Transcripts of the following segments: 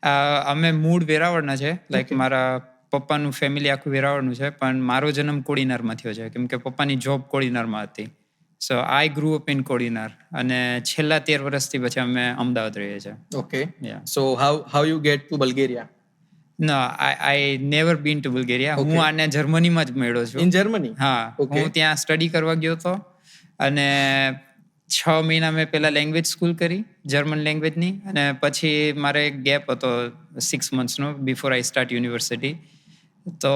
અમે મૂળ વેરાવળના છે. લાઈક મારા પપ્પાનું ફેમિલી આખું વેરાવળનું છે, પણ મારો જન્મ કોડીનારમાં થયો છે કેમ કે પપ્પાની જોબ કોડીનારમાં હતી. સો આઈ ગ્રુ અપ ઇન કોડીનાર અને છેલ્લા 13 વર્ષથી પછી અમે અમદાવાદ રહીએ છીએ. Okay. Yeah. So how you get to Bulgaria? No, I never been to Bulgaria. Okay. હું આને જર્મનીમાં જ મળ્યો છું. In Germany? હા, Okay. હું ત્યાં સ્ટડી કરવા ગયો હતો અને 6 મહિના મેં પહેલા લેંગ્વેજ સ્કૂલ કરી જર્મન લેંગ્વેજની, અને પછી મારે એક ગેપ હતો 6 મંથ્સનો બિફોર આઈ સ્ટાર્ટ યુનિવર્સિટી. તો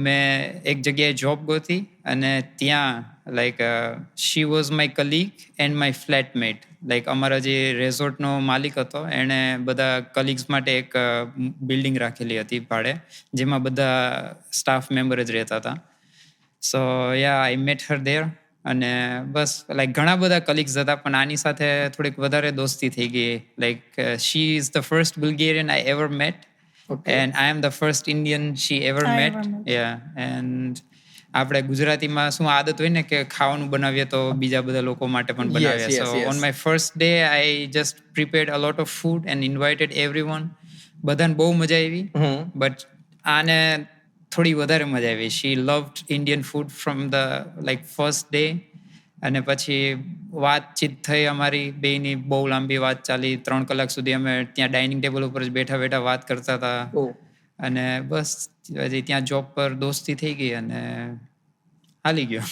મેં એક જગ્યાએ જોબ ગોતી અને ત્યાં like she was my colleague and my flatmate. Like અમારા જે રેઝોર્ટનો માલિક હતો એણે બધા કલીગ્સ માટે એક બિલ્ડિંગ રાખેલી હતી ભાડે, જેમાં બધા સ્ટાફ મેમ્બર જ રહેતા હતા. સો યા આઈ મેટ હર ધેર અને બસ લાઈક ઘણા બધા કલીગ્સ હતા, પણ આની સાથે થોડીક વધારે દોસ્તી થઈ ગઈ. Like she is the first Bulgarian I ever met. Okay. And I am the first Indian she ever I met. ever met. Yeah. And આપણે ગુજરાતીમાં શું આદત હોય ને કે ખાવાનું બનાવીએ તો બીજા બધા લોકો માટે પણ બનાવીએ. Yes, So yes. on my first day I just prepared a lot of food and invited everyone. બધાને બહુ મજા આવી. But આને થોડી વધારે મજા આવી. She loved Indian food from the like first day. અને પછી વાતચીત થઈ અમારી બેયની, બહુ લાંબી વાત ચાલી. 3 કલાક સુધી અમે ત્યાં ડાઇનિંગ ટેબલ ઉપર જ બેઠા બેઠા વાત કરતા હતા. Oh. અને બસ ત્યાં જોબ પર દોસ્તી થઈ ગઈ અને હાલી ગયો.